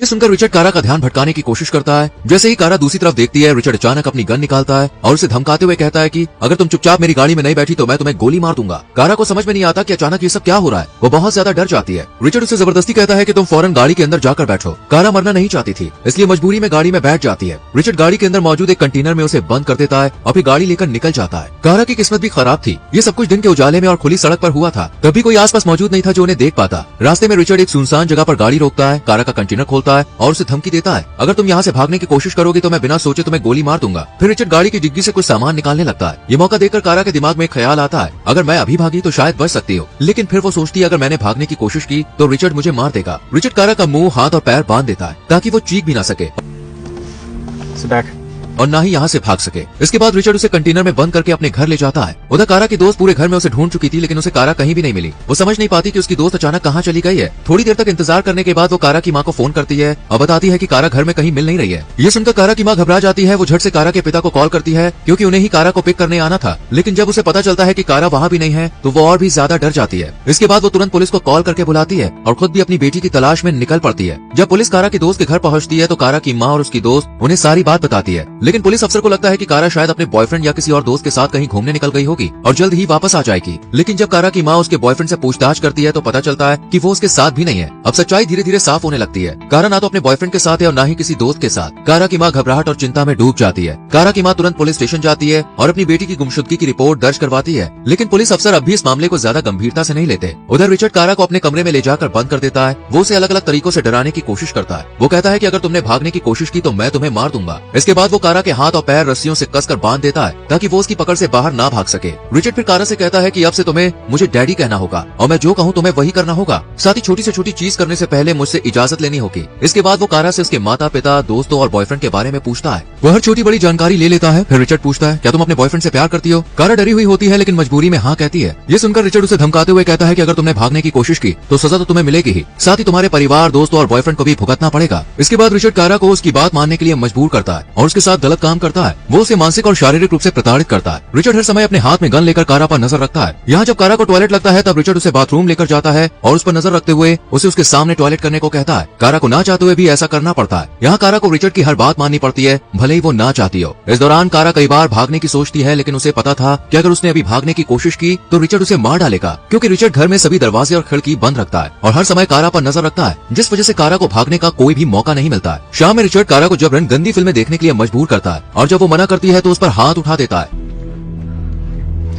ये सुनकर रिचर्ड कारा का ध्यान भटकाने की कोशिश करता है। जैसे ही कारा दूसरी तरफ देखती है, रिचर्ड अचानक अपनी गन निकालता है और उसे धमकाते हुए कहता है कि अगर तुम चुपचाप मेरी गाड़ी में नहीं बैठी तो मैं तुम्हें गोली मार दूंगा। कारा को समझ में नहीं आता कि अचानक ये सब क्या हो रहा है। वो बहुत ज्यादा डर जाती है। रिचर्ड उसे जबरदस्ती कहता है कि तुम फौरन गाड़ी के अंदर जाकर बैठो। कारा मरना नहीं चाहती थी, इसलिए मजबूरी में गाड़ी में बैठ जाती है। रिचर्ड गाड़ी के अंदर मौजूद एक कंटेनर में उसे बंद कर देता है और फिर गाड़ी लेकर निकल जाता है। कारा की किस्मत भी खराब थी। ये सब कुछ दिन के उजाले में और खुली सड़क पर हुआ था। कभी कोई आसपास मौजूद नहीं था जो उन्हें देख पाता। रास्ते में रिचर्ड एक सुनसान जगह पर गाड़ी रोकता है, कारा का कंटेनर खोलता है और उसे धमकी देता है, अगर तुम यहाँ से भागने की कोशिश करोगे तो मैं बिना सोचे तुम्हें गोली मार दूंगा। फिर रिचर्ड गाड़ी की डिग्गी से कुछ सामान निकालने लगता है। ये मौका देखकर कारा के दिमाग में एक ख्याल आता है, अगर मैं अभी भागी तो शायद बच सकती हूँ। लेकिन फिर वो सोचती है अगर मैंने भागने की कोशिश की तो रिचर्ड मुझे मार देगा। रिचर्ड कारा का मुंह, हाथ और पैर बांध देता है ताकि वो चीख भी ना सके और ना ही यहाँ से भाग सके। इसके बाद रिचर्ड उसे कंटेनर में बंद करके अपने घर ले जाता है। उधर कारा की दोस्त पूरे घर में उसे ढूंढ चुकी थी, लेकिन उसे कारा कहीं भी नहीं मिली। वो समझ नहीं पाती कि उसकी दोस्त अचानक कहाँ चली गई है। थोड़ी देर तक इंतजार करने के बाद वो कारा की माँ को फोन करती है और बताती है कि कारा घर में कहीं मिल नहीं रही है। ये सुनकर कारा की माँ घबरा जाती है। वो झट से कारा के पिता को कॉल करती है क्योंकि उन्हें ही कारा को पिक करने आना था। लेकिन जब उसे पता चलता है कि कारा वहाँ भी नहीं है तो वो और भी ज्यादा डर जाती है। इसके बाद वो तुरंत पुलिस को कॉल करके बुलाती है और खुद भी अपनी बेटी की तलाश में निकल पड़ती है। जब पुलिस कारा की दोस्त के घर पहुँचती है तो कारा की माँ और उसकी दोस्त उन्हें सारी बात बताती है। लेकिन पुलिस अफसर को लगता है कि कारा शायद अपने बॉयफ्रेंड या किसी और दोस्त के साथ कहीं घूमने निकल गई होगी और जल्द ही वापस आ जाएगी। लेकिन जब कारा की माँ उसके बॉयफ्रेंड से पूछताछ करती है तो पता चलता है कि वो उसके साथ भी नहीं है। अब सच्चाई धीरे धीरे साफ होने लगती है। कारा ना तो अपने बॉयफ्रेंड के साथ है और ना ही किसी दोस्त के साथ। कारा की माँ घबराहट और चिंता में डूब जाती है। कारा की माँ तुरंत पुलिस स्टेशन जाती है और अपनी बेटी की गुमशुदगी की रिपोर्ट दर्ज करवाती है। लेकिन पुलिस अफसर अब भी इस मामले को ज्यादा गंभीरता से नहीं लेते। उधर रिचर्ड कारा को अपने कमरे में ले जाकर बंद कर देता है। वो उसे अलग अलग तरीकों से डराने की कोशिश करता है। वो कहता है कि अगर तुमने भागने की कोशिश की तो मैं तुम्हें मार दूंगा। इसके बाद वो कारा के हाथ और पैर रस्सियों से कसकर बांध देता है ताकि वो उसकी पकड़ से बाहर ना भाग सके। रिचर्ड फिर कारा से कहता है कि अब से तुम्हें मुझे डैडी कहना होगा और मैं जो कहूँ तुम्हें वही करना होगा। साथ ही छोटी से छोटी चीज करने से पहले मुझसे इजाजत लेनी होगी। इसके बाद वो कारा से उसके माता पिता, दोस्तों और बॉयफ्रेंड के बारे में पूछता है। वो हर छोटी बड़ी जानकारी ले लेता है। फिर रिचर्ड पूछता है, क्या तुम अपने बॉयफ्रेंड से प्यार करती हो? कारा डरी हुई होती है लेकिन मजबूरी में हाँ कहती है। ये सुनकर रिचर्ड उसे धमकाते हुए कहता है कि अगर तुमने भागने की कोशिश की तो सजा तो तुम्हें मिलेगी ही, साथ ही तुम्हारे परिवार, दोस्तों और बॉयफ्रेंड को भी भुगतना पड़ेगा। इसके बाद रिचर्ड कारा को उसकी बात मानने के लिए मजबूर करता है और उसके साथ गलत काम करता है। वो उसे मानसिक और शारीरिक रूप से प्रताड़ित करता है। रिचर्ड हर समय अपने हाथ में गन लेकर कारा पर नजर रखता है। यहाँ जब कारा को टॉयलेट लगता है तब रिचर्ड उसे बाथरूम लेकर जाता है और उस पर नजर रखते हुए उसे उसके सामने टॉयलेट करने को कहता है। कारा को ना चाहते हुए भी ऐसा करना पड़ता है। यहाँ कारा को रिचर्ड की हर बात माननी पड़ती है, भले ही वो ना चाहती हो। इस दौरान कारा कई बार भागने की सोचती है, लेकिन उसे पता था कि अगर उसने अभी भागने की कोशिश की तो रिचर्ड उसे मार डालेगा, क्योंकि रिचर्ड घर में सभी दरवाजे और खिड़की बंद रखता है और हर समय कारा पर नजर रखता है, जिस वजह से कारा को भागने का कोई भी मौका नहीं मिलता है। शाम में रिचर्ड कारा को जबरन गंदी फिल्में देखने के लिए मजबूर करता है और जब वो मना करती है तो उस पर हाथ उठा देता है।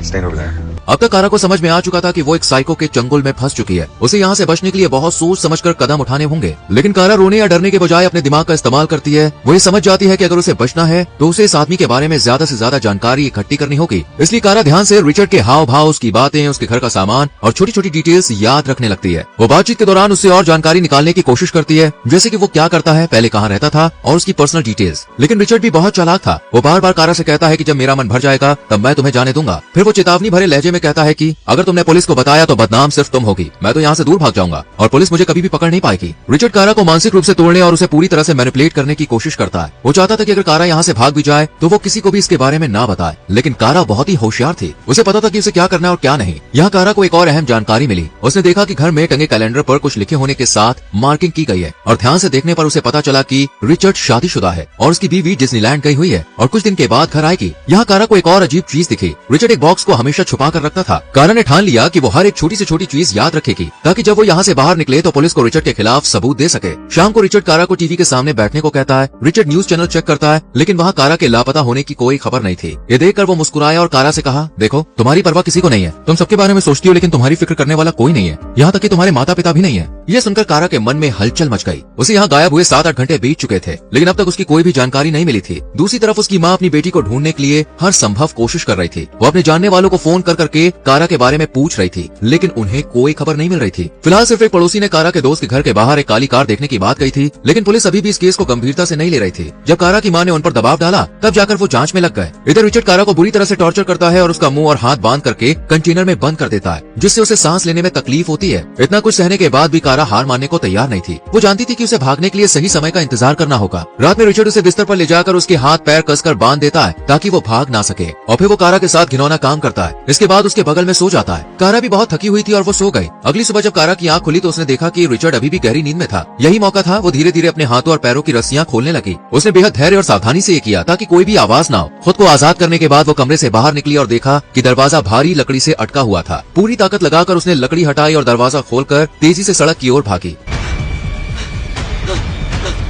Stand over there. अब तक कारा को समझ में आ चुका था कि वो एक साइको के चंगुल में फंस चुकी है। उसे यहाँ से बचने के लिए बहुत सोच समझकर कदम उठाने होंगे। लेकिन कारा रोने या डरने के बजाय अपने दिमाग का इस्तेमाल करती है। वो ये समझ जाती है कि अगर उसे बचना है तो उसे इस आदमी के बारे में ज्यादा से ज्यादा जानकारी इकट्ठी करनी होगी। इसलिए कारा ध्यान से रिचर्ड के हाव भाव, उसकी बातें, उसके घर का सामान और छोटी छोटी डिटेल्स याद रखने लगती है। वो बातचीत के दौरान उससे और जानकारी निकालने की कोशिश करती है, जैसे कि वो क्या करता है, पहले कहाँ रहता था और उसकी पर्सनल डिटेल्स। लेकिन रिचर्ड भी बहुत चालाक था। वो बार बार कारा से कहता है कि जब मेरा मन भर जाएगा तब मैं तुम्हें जाने दूंगा। फिर वो चेतावनी भरे लहजे में कहता है कि अगर तुमने पुलिस को बताया तो बदनाम सिर्फ तुम होगी। मैं तो यहाँ से दूर भाग जाऊंगा और पुलिस मुझे कभी भी पकड़ नहीं पाएगी। रिचर्ड कारा को मानसिक रूप से तोड़ने और उसे पूरी तरह से मैनिपुलेट करने की कोशिश करता है। वो चाहता था कि अगर कारा यहाँ से भाग भी जाए तो वो किसी को भी इसके बारे में ना बताए। लेकिन कारा बहुत ही होशियार थी। उसे पता था कि उसे क्या करना है और क्या नहीं। यहाँ कारा को एक और अहम जानकारी मिली। उसने देखा कि घर में टंगे कैलेंडर पर कुछ लिखे होने के साथ मार्किंग की गई है और ध्यान से देखने पर उसे पता चला कि रिचर्ड शादीशुदा है और उसकी बीवी डिज्नीलैंड गई हुई है और कुछ दिन के बाद घर आएगी। यहाँ कारा को एक और अजीब चीज दिखी। रिचर्ड एक बॉक्स को हमेशा छुपा कर रखता था। कारा ने ठान लिया कि वो हर एक छोटी से छोटी चीज याद रखेगी ताकि जब वो यहाँ से बाहर निकले तो पुलिस को रिचर्ड के खिलाफ सबूत दे सके। शाम को रिचर्ड कारा को टीवी के सामने बैठने को कहता है। रिचर्ड न्यूज चैनल चेक करता है, लेकिन वहाँ कारा के लापता होने की कोई खबर नहीं थी। ये देखकर वो मुस्कुराया और कारा से कहा, देखो तुम्हारी परवाह किसी को नहीं है। तुम सबके बारे में सोचती हो लेकिन तुम्हारी फिक्र करने वाला कोई नहीं है, यहाँ तक कि तुम्हारे माता पिता भी नहीं है। ये सुनकर कारा के मन में हलचल मच गई। उसे यहाँ गायब हुए 7-8 घंटे बीत चुके थे, लेकिन अब तक उसकी कोई भी जानकारी नहीं मिली थी। दूसरी तरफ उसकी माँ अपनी बेटी को ढूंढने के लिए हर संभव कोशिश कर रही थी। वो अपने जानने वालों को फोन कर करके कारा के बारे में पूछ रही थी, लेकिन उन्हें कोई खबर नहीं मिल रही थी। फिलहाल सिर्फ एक पड़ोसी ने कारा के दोस्त के घर के बाहर एक काली कार देखने की बात कही थी, लेकिन पुलिस अभी भी इस केस को गंभीरता से नहीं ले रही थी। जब कारा की माँ ने उन पर दबाव डाला तब जाकर वो जांच में लग गए। इधर रिचर्ड कारा को बुरी तरह से टॉर्चर करता है और उसका मुंह और हाथ बांध करके कंटेनर में बंद कर देता है, जिससे उसे सांस लेने में तकलीफ होती है। इतना कुछ सहने के बाद भी कारा हार मानने को तैयार नहीं थी। वो जानती थी कि उसे भागने के लिए सही समय का इंतजार करना होगा। रात में रिचर्ड उसे बिस्तर पर ले जाकर उसके हाथ पैर कसकर बांध देता है ताकि वो भाग ना सके और फिर वो कारा के साथ घिनौना काम करता है। इसके बाद बाद उसके बगल में सो जाता है। कारा भी बहुत थकी हुई थी और वो सो गई। अगली सुबह जब कारा की आंख खुली तो उसने देखा कि रिचर्ड अभी भी गहरी नींद में था। यही मौका था। वो धीरे धीरे अपने हाथों और पैरों की रस्सियां खोलने लगी। उसने बेहद धैर्य और सावधानी से ये किया ताकि कोई भी आवाज ना हो। खुद को आजाद करने के बाद वो कमरे से बाहर निकली और देखा कि दरवाजा भारी लकड़ी से अटका हुआ था। पूरी ताकत लगाकर उसने लकड़ी हटाई और दरवाजा खोलकर तेजी से सड़क की ओर भागी।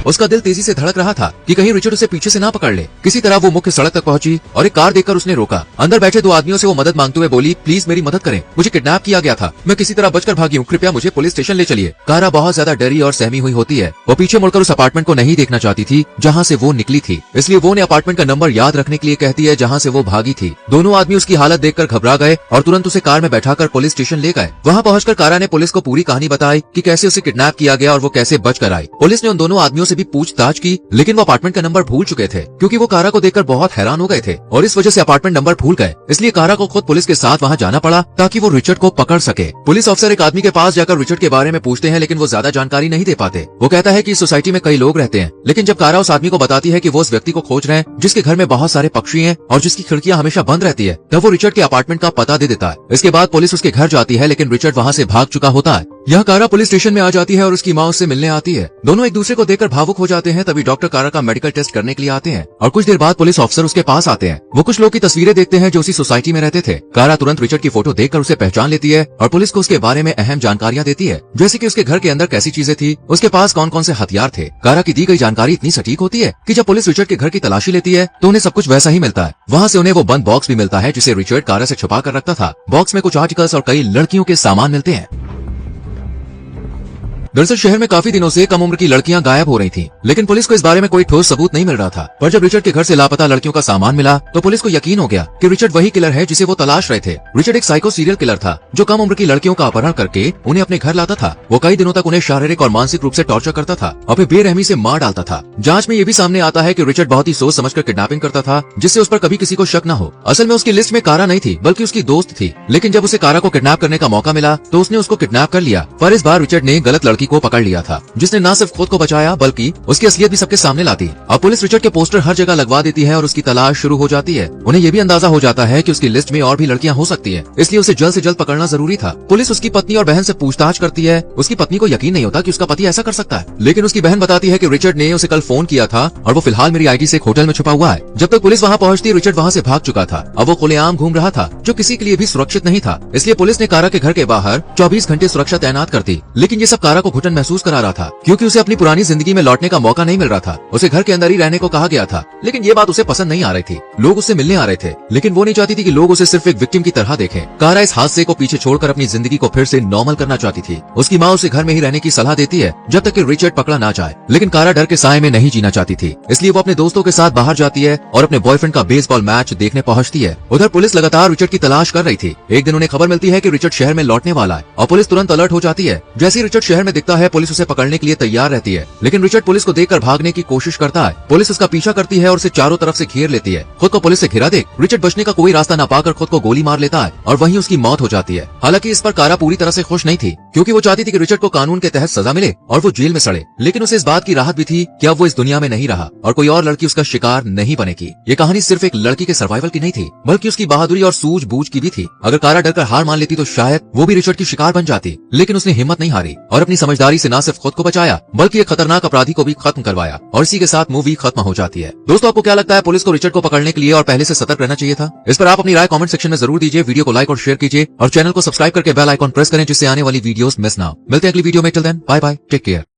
उसका दिल तेजी से धड़क रहा था कि कहीं रिचर्ड उसे पीछे से ना पकड़ ले। किसी तरह वो मुख्य सड़क तक पहुंची और एक कार देखकर उसने रोका। अंदर बैठे दो आदमियों से वो मदद मांगते हुए बोली, प्लीज मेरी मदद करें, मुझे किडनैप किया गया था, मैं किसी तरह बचकर भागी हूँ, कृपया मुझे पुलिस स्टेशन ले चलिए। कारा बहुत ज्यादा डरी और सहमी हुई होती है। वो पीछे मुड़कर उस अपार्टमेंट को नहीं देखना चाहती थी जहाँ से वो निकली थी, इसलिए वो ने अपार्टमेंट का नंबर याद रखने के लिए कहती है जहाँ से वो भागी थी। दोनों आदमी उसकी हालत देखकर घबरा गए और तुरंत उसे कार में बैठाकर पुलिस स्टेशन ले गए। वहाँ पहुंचकर कारा ने पुलिस को पूरी कहानी बताई कि कैसे उसे किडनैप किया गया और वो कैसे बचकर आई। पुलिस ने उन दोनों आदमियों से भी पूछताछ की, लेकिन वो अपार्टमेंट का नंबर भूल चुके थे क्योंकि वो कारा को देखकर बहुत हैरान हो गए थे और इस वजह से अपार्टमेंट नंबर भूल गए। इसलिए कारा को खुद पुलिस के साथ वहां जाना पड़ा ताकि वो रिचर्ड को पकड़ सके। पुलिस अफसर एक आदमी के पास जाकर रिचर्ड के बारे में पूछते हैं, लेकिन वो ज्यादा जानकारी नहीं दे पाते। वो कहता है कि इस सोसाइटी में कई लोग रहते हैं, लेकिन जब कारा उस आदमी को बताती है कि वो उस व्यक्ति को खोज रहे हैं जिसके घर में बहुत सारे पक्षी हैं और जिसकी खिड़कियां हमेशा बंद रहती है, तब वो रिचर्ड के अपार्टमेंट का पता दे देता है। इसके बाद पुलिस उसके घर जाती है, लेकिन रिचर्ड वहाँ से भाग चुका होता है। यह कारा पुलिस स्टेशन में आ जाती है और उसकी माँ उससे मिलने आती है। दोनों एक दूसरे को देखकर भावुक हो जाते हैं। तभी डॉक्टर कारा का मेडिकल टेस्ट करने के लिए आते हैं और कुछ देर बाद पुलिस ऑफिसर उसके पास आते हैं। वो कुछ लोग की तस्वीरें देखते हैं जो उसी सोसाइटी में रहते थे। कारा तुरंत रिचर्ड की फोटो देखकर उसे पहचान लेती है और पुलिस को उसके बारे में अहम जानकारियां देती है, जैसे कि उसके घर के अंदर कैसी चीजें थी, उसके पास कौन कौन से हथियार थे। कारा की दी गई जानकारी इतनी सटीक होती है कि जब पुलिस रिचर्ड के घर की तलाशी लेती है तो उन्हें सब कुछ वैसा ही मिलता है। वहाँ से उन्हें वो बंद बॉक्स भी मिलता है जिसे रिचर्ड कारा से छुपा कर रखता था। बॉक्स में कुछ आर्टिकल्स और कई लड़कियों के सामान मिलते हैं। दरअसल शहर में काफी दिनों से कम उम्र की लड़कियां गायब हो रही थीं, लेकिन पुलिस को इस बारे में कोई ठोस सबूत नहीं मिल रहा था। पर जब रिचर्ड के घर से लापता लड़कियों का सामान मिला तो पुलिस को यकीन हो गया कि रिचर्ड वही किलर है जिसे वो तलाश रहे थे। रिचर्ड एक साइको सीरियल किलर था जो कम उम्र की लड़कियों का अपहरण करके उन्हें अपने घर लाता था। वो कई दिनों तक उन्हें शारीरिक और मानसिक रूप से टॉर्चर करता था और फिर बेरहमी से मार डालता था। जांच में ये भी सामने आता है कि रिचर्ड बहुत ही सोच समझकर किडनैपिंग करता था जिससे उस पर कभी किसी को शक न हो। असल में उसकी लिस्ट में कारा नहीं थी बल्कि उसकी दोस्त थी, लेकिन जब उसे कारा को किडनैप करने का मौका मिला तो उसने उसको किडनैप कर लिया। पर इस बार रिचर्ड ने गलत लड़की को पकड़ लिया था जिसने न सिर्फ खुद को बचाया बल्कि उसकी असलियत भी सबके सामने लाती। अब पुलिस रिचर्ड के पोस्टर हर जगह लगवा देती है और उसकी तलाश शुरू हो जाती है। उन्हें यह भी अंदाजा हो जाता है कि उसकी लिस्ट में और भी लड़कियां हो सकती हैं, इसलिए उसे जल्द से जल्द पकड़ना जरूरी था। पुलिस उसकी पत्नी और बहन से पूछताछ करती है। उसकी पत्नी को यकीन नहीं होता कि उसका पति ऐसा कर सकता है, लेकिन उसकी बहन बताती है कि रिचर्ड ने उसे कल फोन किया था और वो फिलहाल मेरी आईडी से एक होटल में छुपा हुआ है। जब तक पुलिस वहाँ पहुँचती रिचर्ड वहाँ से भाग चुका था। अब वो खुलेआम घूम रहा था जो किसी के लिए भी सुरक्षित नहीं था, इसलिए पुलिस ने कारा के घर के बाहर 24 घंटे सुरक्षा तैनात कर दी। लेकिन ये सब कारा को घुटन महसूस करा रहा था क्योंकि उसे अपनी पुरानी जिंदगी में लौटने का मौका नहीं मिल रहा था। उसे घर के अंदर ही रहने को कहा गया था, लेकिन ये बात उसे पसंद नहीं आ रही थी। लोग उससे मिलने आ रहे थे, लेकिन वो नहीं चाहती थी कि लोग उसे सिर्फ एक विक्टिम की तरह देखें। कारा इस हादसे को पीछे छोड़कर अपनी जिंदगी को फिर से नॉर्मल करना चाहती थी। उसकी माँ उसे घर में ही रहने की सलाह देती है जब तक कि रिचर्ड पकड़ा ना जाए, लेकिन कारा डर के साए में नहीं जीना चाहती थी, इसलिए वो अपने दोस्तों के साथ बाहर जाती है और अपने बॉयफ्रेंड का बेसबॉल मैच देखने पहुंचती है। उधर पुलिस लगातार रिचर्ड की तलाश कर रही थी। एक दिन उन्हें खबर मिलती है कि रिचर्ड शहर में लौटने वाला है और पुलिस तुरंत अलर्ट हो जाती है। जैसे ही रिचर्ड शहर में दिखता है पुलिस उसे पकड़ने के लिए तैयार रहती है, लेकिन रिचर्ड पुलिस को देखकर भागने की कोशिश करता है। पुलिस उसका पीछा करती है और उसे चारों तरफ से घेर लेती है। खुद को पुलिस से घिरा देख रिचर्ड बचने का कोई रास्ता न पाकर खुद को गोली मार लेता है और वहीं उसकी मौत हो जाती है। हालांकि इस पर कारा पूरी तरह से खुश नहीं थी क्योंकि वो चाहती थी कि रिचर्ड को कानून के तहत सजा मिले और वो जेल में सड़े, लेकिन उसे इस बात की राहत भी थी कि अब वो इस दुनिया में नहीं रहा और कोई और लड़की उसका शिकार नहीं बनेगी। ये कहानी सिर्फ एक लड़की के सर्वाइवल की नहीं थी बल्कि उसकी बहादुरी और सूझबूझ की भी थी। अगर कारा डरकर हार मान लेती तो शायद वो भी रिचर्ड की शिकार बन जाती, लेकिन उसने हिम्मत नहीं हारी और अपनी समझदारी से न सिर्फ खुद को बचाया बल्कि एक खतरनाक अपराधी को भी खत्म करवाया और इसी के साथ मूवी खत्म हो जाती है। दोस्तों आपको क्या लगता है, पुलिस को रिचर्ड को पकड़ने के लिए और पहले से सतर्क रहना चाहिए था? इस पर आप अपनी राय कमेंट सेक्शन में जरूर दीजिए। वीडियो को लाइक और शेयर कीजिए और चैनल को सब्सक्राइब करके बेल आइकॉन प्रेस करें जिससे आने वाली वीडियोस मिस ना हो। मिलते हैं अगली वीडियो में, till then bye bye, take care.